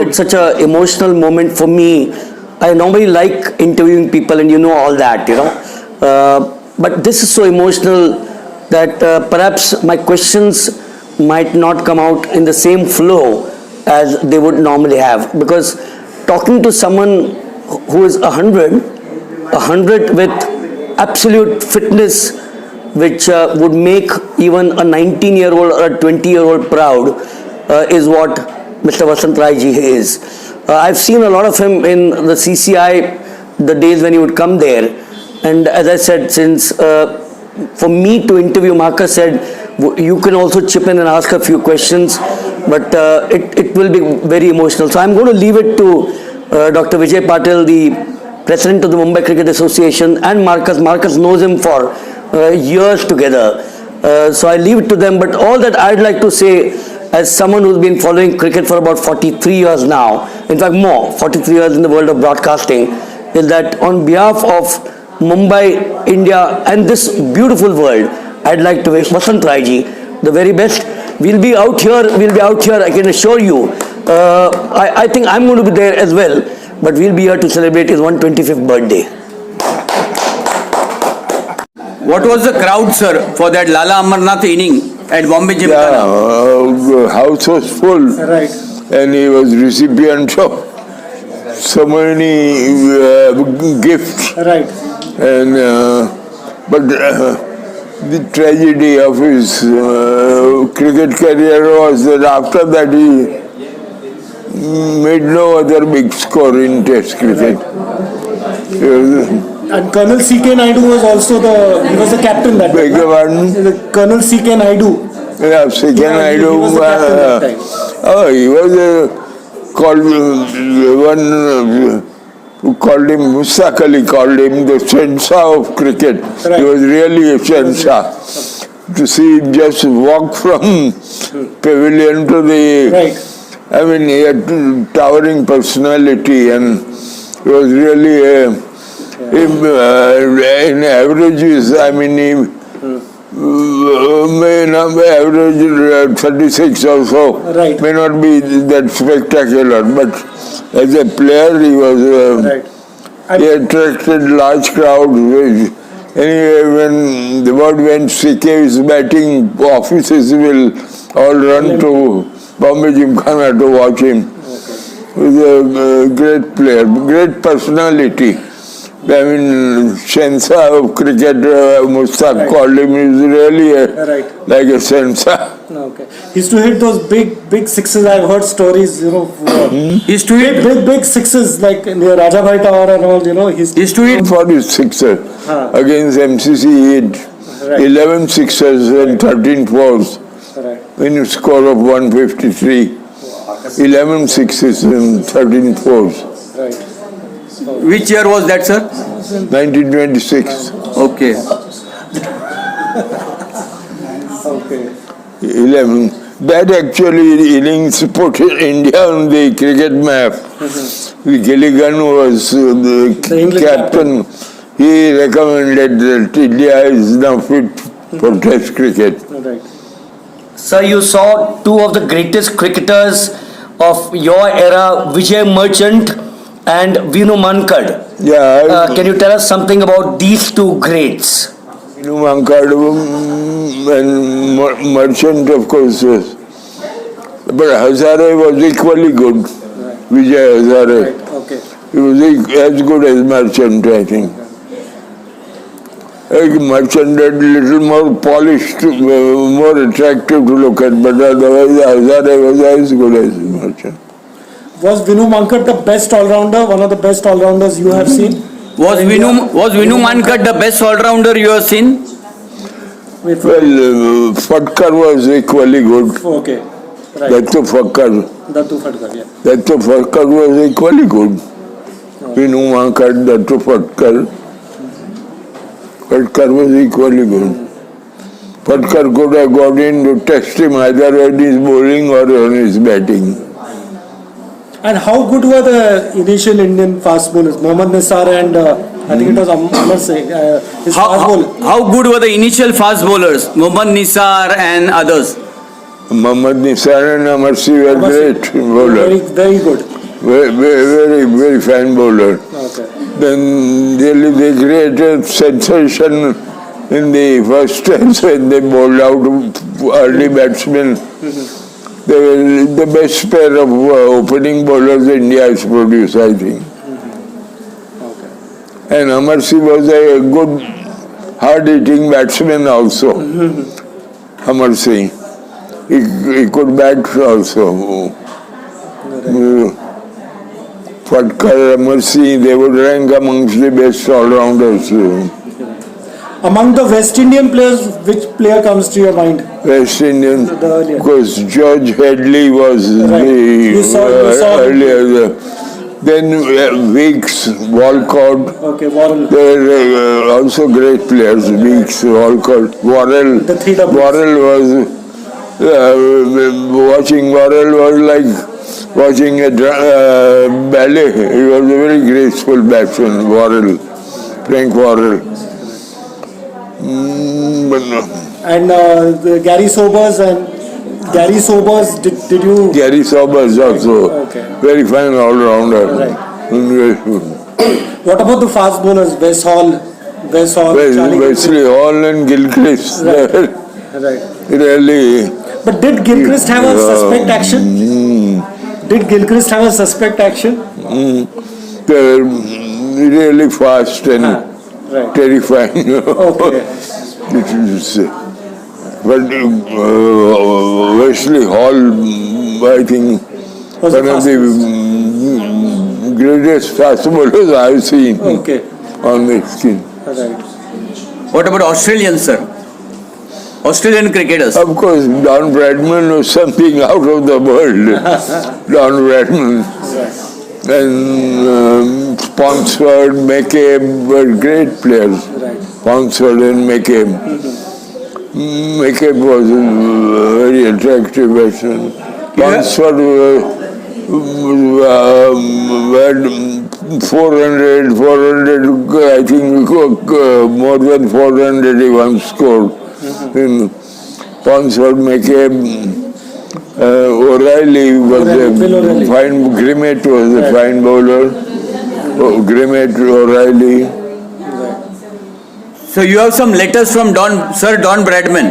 it's such an emotional moment for me. I normally like interviewing people, and you know all that, but this is so emotional that perhaps my questions might not come out in the same flow as they would normally have, because talking to someone who is 100 with absolute fitness, which would make even a 19-year-old or a 20-year-old proud, is what Mr. Vasant Raiji is. I've seen a lot of him in the CCI, the days when he would come there. And as I said, since for me to interview, Marcus said, you can also chip in and ask a few questions, but it will be very emotional. So I'm going to leave it to Dr. Vijay Patil, the president of the Mumbai Cricket Association, and Marcus. Marcus knows him for years together. So I leave it to them. But all that I'd like to say, as someone who's been following cricket for about 43 years now, in fact more, 43 years in the world of broadcasting, is that on behalf of Mumbai, India, and this beautiful world, I'd like to wish Vasant Raiji the very best. We'll be out here, I can assure you. I think I'm going to be there as well, but we'll be here to celebrate his 125th birthday. What was the crowd, sir, for that Lala Amarnath inning at Bombay Gymkhana? The house was full, Right. and he was recipient of so many gifts. Right. And but the tragedy of his cricket career was that after that he made no other big score in Test cricket. And Colonel C.K. Naidu was also he was the captain that Beg your pardon? Colonel C.K. Naidu. Yeah, second Naidu. He was the captain that time. Oh, he was called one who called him Musakali, called him the Shensa of cricket. Right. He was really a Shensa. To see him just walk from pavilion to the... Right. I mean, he had towering personality, and he was really in averages, I mean, he may not be average 36 or so, Right. may not be that spectacular, but as a player he was, Right. he attracted large crowds. Anyway, when the word went CK is batting, officers will all run to Bombay Gymkhana to watch him. He was a great player, great personality. I mean, Shensa of cricket, Mustaq called him, is really like a Shensa. Okay. He used to hit those big sixes. I've heard stories, He used to hit big sixes like near Rajabhai Tower and all, He used to hit For his sixer. Against MCC, he hit 11 sixers and 13 fours. Right. When you score of 153, 11 sixes and 13 fours. Right. Which year was that, sir? 1926. Okay. Okay. 11. That actually innings put India on the cricket map. Gilligan was the England captain. He recommended that India is now fit for Test cricket. Right. Sir, you saw two of the greatest cricketers of your era, Vijay Merchant and Vinu Mankad. Yeah. Can you tell us something about these two greats? Mankad and Merchant, of course, was. But Hazare was equally good. Vijay Hazare. Right. Okay. He was as good as Merchant, I think. Merchant had little more polished, more attractive to look at, but otherwise Hazare was as good as Merchant. Was Vinu Mankad the best all-rounder, one of the best all-rounders you have seen? Was Vinu Mankad the best all-rounder you have seen? Well, Fatkar was equally good. Okay. Right. Dattu Fatkar. Dattu Fatkar, yeah. Dattu Fatkar was equally good. Vinu Mankad, Dattu Fatkar. Fatkar was equally good. Fatkar could have got in to test him either on his bowling or on his batting. And how good were the initial Indian fast bowlers? Mohammad Nisar and I think it was Amar Singh. His fast bowler. How good were the initial fast bowlers? Mohammad Nisar and others? Mohammad Nisar and Amar Singh were great bowlers. Very good. very, very fine bowler. Okay. Then they created sensation in the first test when they bowled out early batsmen. They were the best pair of opening bowlers India has produced, I think. Okay. And Amar Singh was a good, hard-hitting batsman also. Amar Singh. He could bat also. Patkar, Amar Singh, they would rank amongst the best all-rounders. Among the West Indian players, which player comes to your mind? West Indian, The earlier. because George Headley was Right. You saw earlier. Then Weeks, Walcott. Okay, Warren. They were also great players. Weeks, Walcott, Worrell. The three doubles. Worrell was watching. Worrell was like watching a ballet. He was a very graceful batsman. Worrell, Frank Worrell. But no. And Gary Sobers did you? Gary Sobers also. Okay. Very fine all-rounder. Right. What about the fast bowlers? Wes Hall, Charlie Wesley Hall and Gilchrist. Right. Right. Really. But did Gilchrist have a suspect action? Did Gilchrist have a suspect action? They're really fast and Right. terrifying. Okay. But Wesley Hall, I think, Was one the of the greatest fast bowlers I've seen Okay. on the skin. Right. What about Australians, sir? Australian cricketers. Of course, Don Bradman was something out of the world. Don Bradman. And Ponsford, McCabe were great players. Right. Ponsford and McCabe. McCabe was a very attractive batsman. Ponsford had 400, I think more than 400 he once scored. In Ponsford, McCabe, O'Reilly was Bill O'Reilly. a fine, Grimmett was a fine bowler. Grimmett, O'Reilly. So you have some letters from Sir Don Bradman.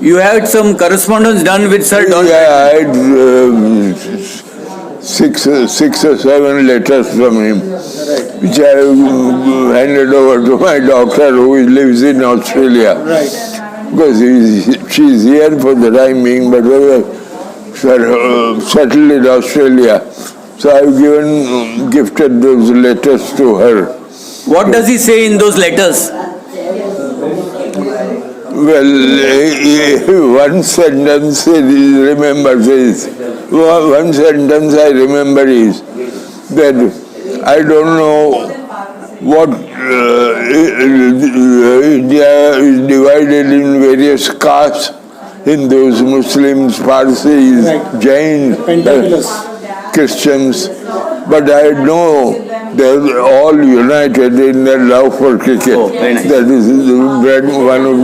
You had some correspondence done with Sir Don. Yeah, I had six or seven letters from him, which I handed over to my daughter who lives in Australia. Right. Because she's here for the time being, but settled in Australia. So I've gifted those letters to her. What does he say in those letters? Well, one sentence I remember is that I don't know what India is divided in various castes, Hindus, Muslims, Parsis, Right. Jain, Pentaculus. Christians, but I know they're all united in their love for cricket. Oh, very nice. That is one of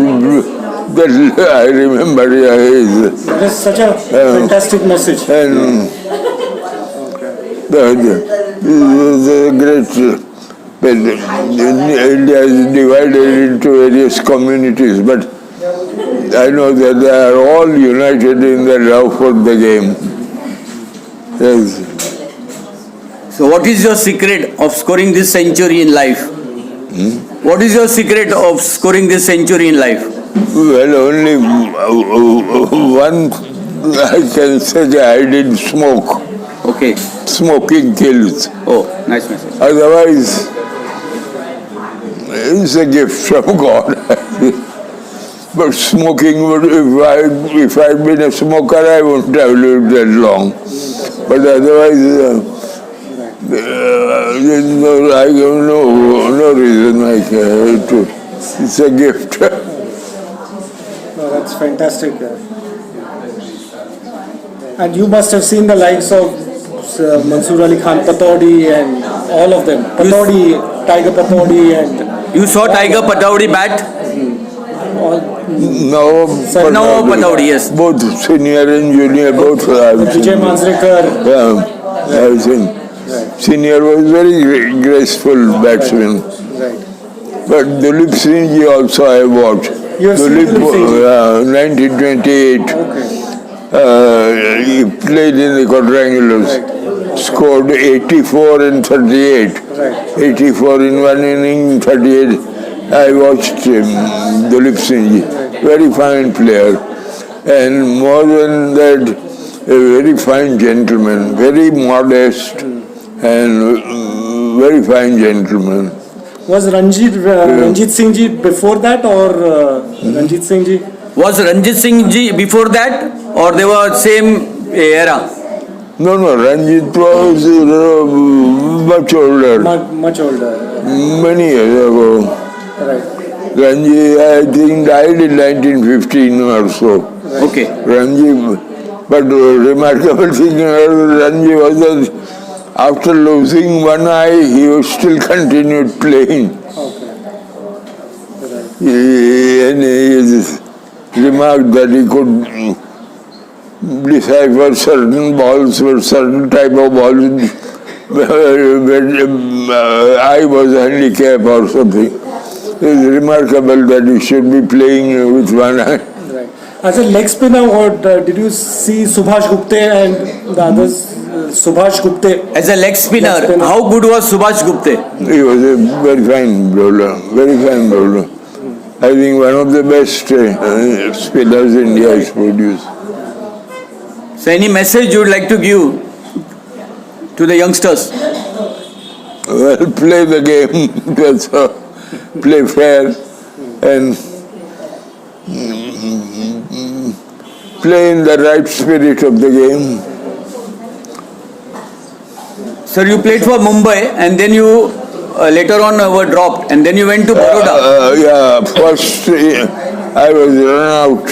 that I remember. That is such a fantastic message. And the great. India is divided into various communities, but I know that they are all united in their love for the game. Yes. So what is your secret of scoring this century in life? What is your secret of scoring this century in life? Well, only one I can say that I didn't smoke. Okay. Smoking kills. Oh, nice message. Otherwise, it's a gift from God. But smoking would, if I'd been a smoker, I wouldn't have lived that long. But otherwise, I have no reason to. It's a gift. No, that's fantastic. And you must have seen the likes of Mansoor Ali Khan Pataudi and all of them. Pataudi, Tiger Pataudi and... You saw Tiger Pataudi bat? No, Pataudi, yes. Both senior and junior, both. Vijay Patil. I think. Senior was very graceful batsman. Right. But Dilip Singh ji also I watched. You have seen Dilip Singh ji? 1928. Okay. He played in the quadrangulars. Scored 84 and 38. Right. 84 in one inning, 38. I watched him, Dilip Singh ji. Very fine player. And more than that, a very fine gentleman, very modest and very fine gentleman. Was Ranjit Singh ji before that or Ranjit Singh ji? Was Ranjit Singh ji before that, or they were same era? No, Ranjit was much older, Much older. many years ago. Right. Ranjit, I think, died in 1915 or so. Okay. Ranjit, but remarkable thing, Ranjit was that after losing one eye, he was still continued playing. Okay. And he remarked that he could decipher certain balls or certain type of balls where eye was handicapped or something. It is remarkable that he should be playing with one eye. Right. As a leg spinner, what did you see Subhash Gupte and the others? Subhash Gupte. As a leg spinner, Leg spinner. how good was Subhash Gupte? He was a very fine bowler, very fine bowler. I think one of the best spinners India has produced. So any message you would like to give to the youngsters? Well, play the game, that's all. Play fair and play in the right spirit of the game. Sir, you played for Mumbai and then you later on were dropped and then you went to Baroda. Yeah, first I was run out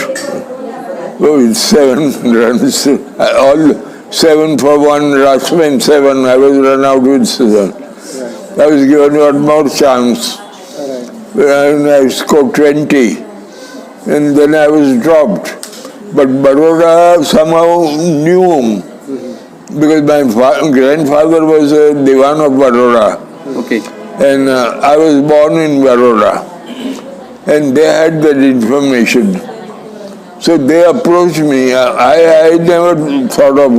with 7 runs. All 7 for 1, Rashman 7. I was run out with 7. I was given one more chance. And I scored 20. And then I was dropped. But Baroda somehow knew him. Because my grandfather was a Diwan of Baroda. Okay. And I was born in Baroda. And they had that information. So they approached me. I never thought of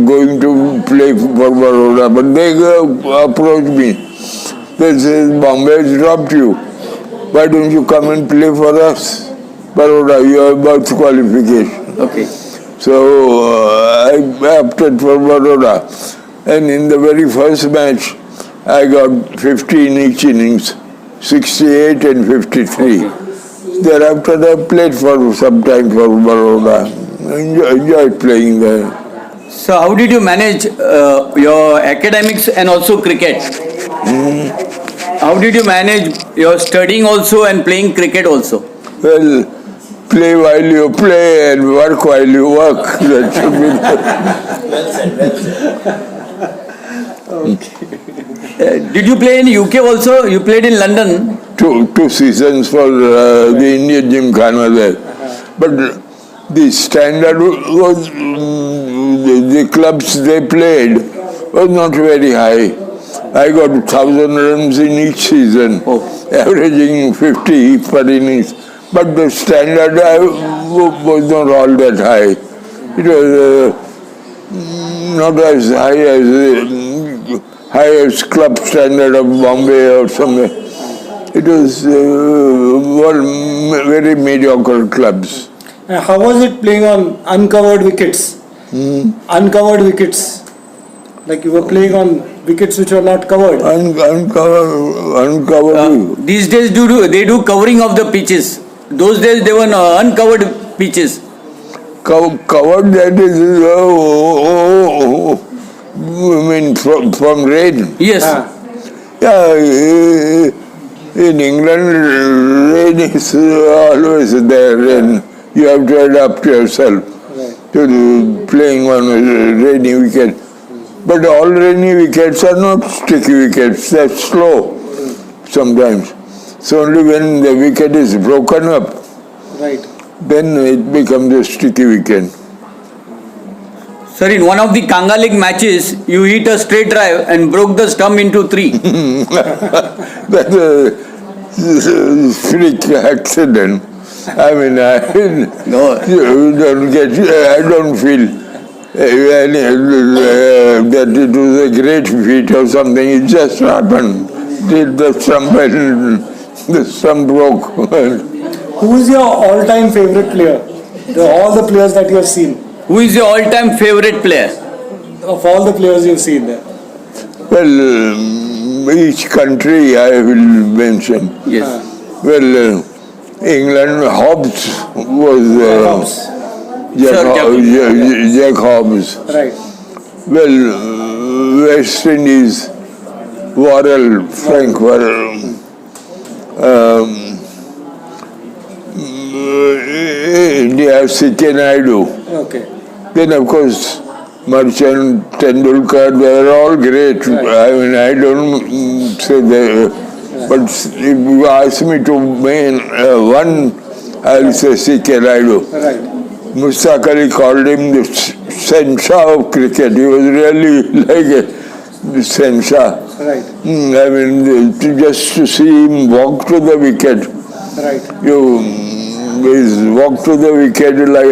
going to play for Baroda, but they approached me. They said, Bombay has dropped you. Why don't you come and play for us? Baroda, you have birth qualification. Okay. So I opted for Baroda. And in the very first match, I got 50 in each innings, 68 and 53. Thereafter I played for some time for Baroda. Enjoyed playing there. So how did you manage your academics and also cricket? How did you manage your studying also and playing cricket also? Well, play while you play and work while you work. That should be Did you play in UK also? You played in London. two seasons for the Indian Gymkhana there. But the standard was, the clubs they played was not very high. I got 1,000 runs in each season, averaging 50 per innings. But the standard was not all that high. It was not as high as club standard of Bombay or somewhere. It was very mediocre clubs. How was it playing on uncovered wickets? Uncovered wickets. Like you were playing on wickets which were not covered. Uncovered. These days they do covering of the pitches. Those days they were uncovered pitches. Covered, that is, I mean, from rain. Yes. Yeah, in England, rain is always there, and you have to adapt yourself to playing on a rainy wicket. But all rainy wickets are not sticky wickets, they're slow sometimes. So only when the wicket is broken up, then it becomes a sticky wicket. Sir, in one of the Kanga League matches, you hit a straight drive and broke the stump into 3. That's a freak accident. I mean, No. you don't get, I don't feel that it was a great feat or something. It just happened. Did the stump and the stump broke. Who is your all-time favorite player? All the players that you have seen. Who is your all-time favorite player? Of all the players you've seen there. Well, each country I will mention. Yes. Well, England, Hobbs was Jack Hobbs. Right. Well, West Indies, Frank Worrell. India, C.K. Naidu. Okay. Then, of course, Merchant, Tendulkar, they are all great. Right. I mean, I don't say that. But if you ask me to name one, I'll say C.K. Naidu. Right. Mustaq Ali called him the Sensha of cricket. He was really like a Sensha. Right. I mean, just to see him walk to the wicket, Right. his walk to the wicket like a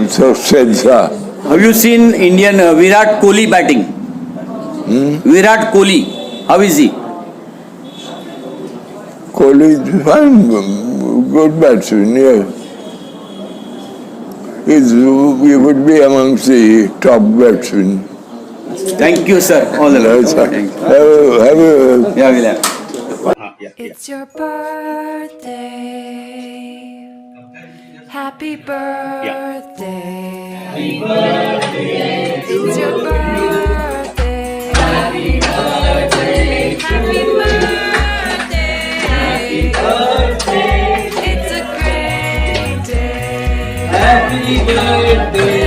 Sensha. Have you seen Indian Virat Kohli batting? Virat Kohli, how is he? Kohli is fine, good batsman, yeah. He would be amongst the top batsmen. Thank you, sir. All the best. Thank you. Have a Yeah, we'll have. It's your birthday. Happy birthday. Happy birthday. It's your birthday. Happy birthday. Happy birthday. Happy birthday. It's a great day. Happy birthday.